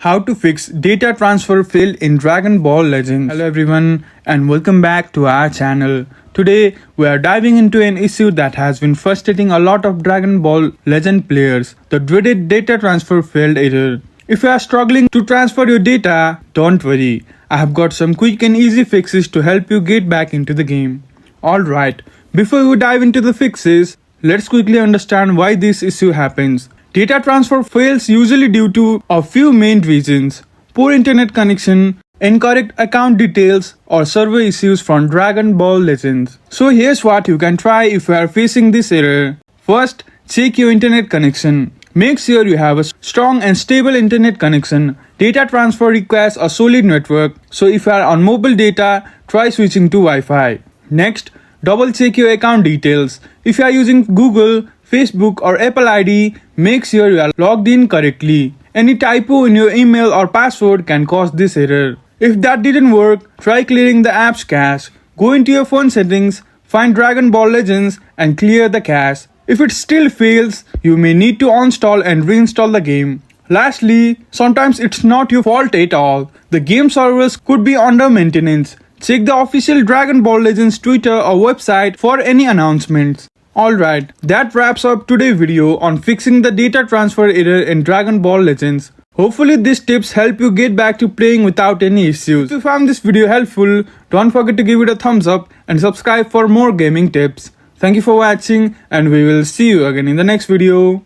How to fix data transfer failed in Dragon Ball Legends. Hello everyone and welcome back to our channel. Today we are diving into an issue that has been frustrating a lot of Dragon Ball Legend players, the dreaded data transfer failed error. If you are struggling to transfer your data, don't worry. I have got some quick and easy fixes to help you get back into the game. Alright, before we dive into the fixes, let's quickly understand why this issue happens. Data transfer fails usually due to a few main reasons: poor internet connection, incorrect account details, or server issues from Dragon Ball Legends. So here's what you can try if you are facing this error. First, check your internet connection. Make sure you have a strong and stable internet connection. Data transfer requires a solid network, so if you are on mobile data, try switching to Wi-Fi. Next, double check your account details. If you are using Google, Facebook or Apple ID, make sure you are logged in correctly. Any typo in your email or password can cause this error. If that didn't work, try clearing the app's cache. Go into your phone settings, find Dragon Ball Legends and clear the cache. If it still fails, you may need to uninstall and reinstall the game. Lastly, sometimes it's not your fault at all. The game servers could be under maintenance. Check the official Dragon Ball Legends Twitter or website for any announcements. Alright, that wraps up today's video on fixing the data transfer error in Dragon Ball Legends. Hopefully these tips help you get back to playing without any issues. If you found this video helpful, don't forget to give it a thumbs up and subscribe for more gaming tips. Thank you for watching and we will see you again in the next video.